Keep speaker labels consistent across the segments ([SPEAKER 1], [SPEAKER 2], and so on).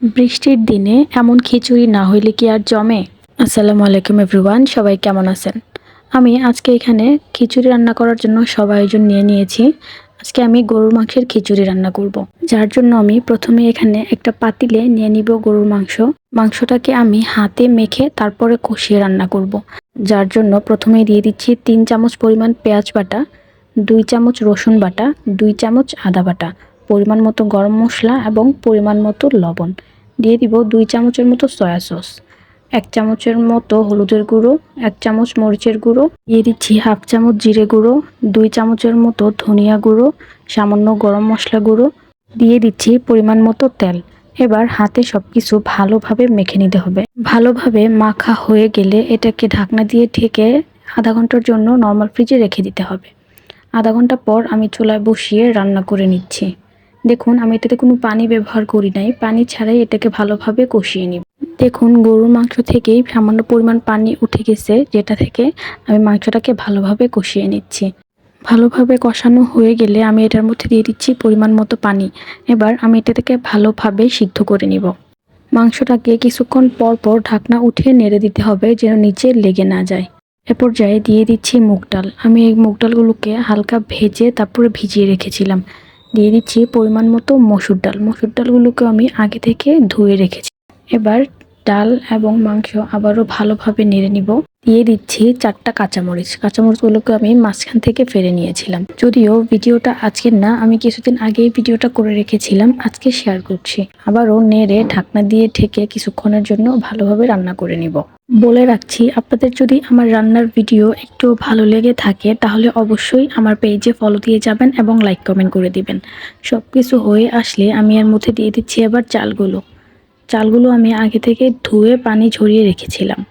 [SPEAKER 1] বৃষ্টির দিনে এমন খিচুড়ি না হইলে কি আর জমে। আসসালামু আলাইকুম এভরিওয়ান, সবাই কেমন আছেন? আমি আজকে এখানে খিচুড়ি রান্না করার জন্য সব আয়োজন নিয়ে নিয়েছি। আজকে আমি গরুর মাংসের খিচুড়ি রান্না করব। যার জন্য আমি প্রথমে এখানে একটা পাতিলে নিয়ে নিব গরুর মাংস। মাংসটাকে আমি হাতে মেখে তারপরে কষিয়ে রান্না করব। যার জন্য প্রথমে দিয়ে দিচ্ছি 3 চামচ পরিমাণ পেঁয়াজ বাটা, 2 চামচ রসুন বাটা, 2 চামচ আদা বাটা, পরিমাণ মতো গরম মশলা এবং পরিমাণ মতো লবণ। দিয়ে দিব 2 চামচের মতো সয়া সস, 1 চামচের মতো হলুদের গুঁড়ো, 1 চামচ মরিচের গুঁড়ো, দিয়ে দিচ্ছি 1/2 চামচ জিরে গুঁড়ো, 2 চামচের মতো ধনিয়া গুঁড়ো, সামান্য গরম মশলা গুঁড়ো, দিয়ে দিচ্ছি পরিমাণ মতো তেল। এবার হাতে সবকিছু ভালোভাবে মেখে নিতে হবে। ভালোভাবে মাখা হয়ে গেলে এটাকে ঢাকনা দিয়ে ঢেকে আধা ঘন্টার জন্য নর্মাল ফ্রিজে রেখে দিতে হবে। আধা ঘন্টা পর আমি চুলায় বসিয়ে রান্না করে নিচ্ছি। দেখুন, আমি এটাতে কোনো পানি ব্যবহার করি নাই, পানি ছাড়াই এটাকে ভালোভাবে কষিয়ে নিব। দেখুন, গরুর মাংস থেকেই সামান্য পরিমাণ পানি উঠে গেছে, যেটা থেকে আমি মাংসটাকে ভালোভাবে কষিয়ে নিচ্ছি। ভালোভাবে কষানো হয়ে গেলে আমি এটার মধ্যে দিয়ে দিচ্ছি পরিমাণ মতো পানি। এবার আমি এটা থেকে ভালোভাবে সিদ্ধ করে নিব। মাংসটাকে কিছুক্ষণ পর পর ঢাকনা উঠিয়ে নেড়ে দিতে হবে যেন নিচে লেগে না যায়। এ পর্যায়ে দিয়ে দিচ্ছি মুগ ডাল। আমি এই মুগ ডালগুলোকে হালকা ভেজে তারপরে ভিজিয়ে রেখেছিলাম। দিয়ে দিচ্ছি পরিমাণ মতো মসুর ডাল। মসুর ডালগুলোকে আমি আগে থেকে ধুয়ে রেখেছি। এবার ডাল এবং মাংস আবারও ভালোভাবে নেড়ে নিব। দিয়ে দিচ্ছি 4টা কাঁচামরিচ। কাঁচামরিচগুলোকে আমি মাঝখান থেকে ফেলে নিয়েছিলাম। যদিও ভিডিওটা আজকের না, আমি কিছুদিন আগেই ভিডিওটা করে রেখেছিলাম, আজকে শেয়ার করছি। আবারও নেড়ে ঢাকনা দিয়ে ঢেকে কিছুক্ষণের জন্য ভালোভাবে রান্না করে নিব। বলে রাখছি, আপনাদের যদি আমার রান্নার ভিডিও একটু ভালো লেগে থাকে তাহলে অবশ্যই আমার পেজে ফলো দিয়ে যাবেন এবং লাইক কমেন্ট করে দিবেন। সবকিছু হয়ে আসলে আমি এর মধ্যে দিয়ে দিচ্ছি এবার চালগুলো আমি আগে থেকে ধুয়ে পানি ঝরিয়ে রেখেছিলাম।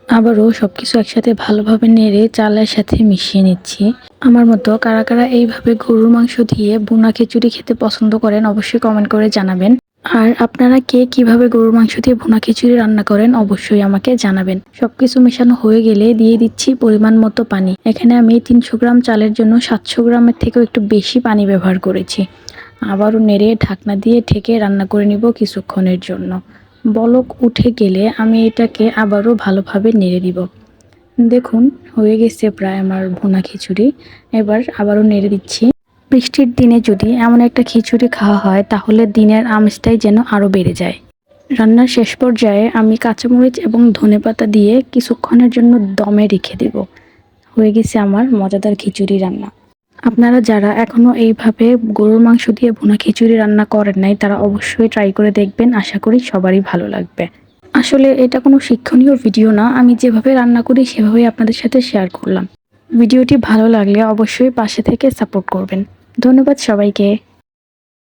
[SPEAKER 1] আবারও সবকিছু একসাথে ভালোভাবে নেড়ে চালের সাথে মিশিয়ে নিচ্ছি। আমার মতো কারা কারা এইভাবে গরুর মাংস দিয়ে ভুনা খিচুড়ি খেতে পছন্দ করেন অবশ্যই কমেন্ট করে জানাবেন। আর আপনারা কে কিভাবে গরুর মাংস দিয়ে ভুনা খিচুড়ি রান্না করেন অবশ্যই আমাকে জানাবেন। সবকিছু মেশানো হয়ে গেলে দিয়ে দিচ্ছি পরিমাণ মতো পানি। এখানে আমি 300 গ্রাম চালের জন্য 700 গ্রামের থেকেও একটু বেশি পানি ব্যবহার করেছি। আবারও নেড়ে ঢাকনা দিয়ে ঢেকে রান্না করে নিব কিছুক্ষণের জন্য। বলক উঠে গেলে আমি এটাকে আবারও ভালোভাবে নেড়ে দিব। দেখুন, হয়ে গেছে প্রায় আমার ভুনা খিচুড়ি। এবার আবারও নেড়ে দিচ্ছি। বৃষ্টির দিনে যদি এমন একটা খিচুড়ি খাওয়া হয় তাহলে দিনের আমেজটাই যেন আরও বেড়ে যায়। রান্নার শেষ পর্যায়ে আমি কাঁচামরিচ এবং ধনেপাতা দিয়ে কিছুক্ষণের জন্য দমে রেখে দেব। হয়ে গেছে আমার মজাদার খিচুড়ি রান্না। আপনারা যারা এখনো এইভাবে গরুর মাংস দিয়ে ভুনা খিচুড়ি রান্না করেন নাই তারা অবশ্যই ট্রাই করে দেখবেন, আশা করি সবারই ভালো লাগবে। আসলে এটা কোনো শিক্ষণীয় ভিডিও না, আমি যেভাবে রান্না করি সেভাবেই আপনাদের সাথে শেয়ার করলাম। ভিডিওটি ভালো লাগলে অবশ্যই পাশে থেকে সাপোর্ট করবেন। ধন্যবাদ সবাইকে।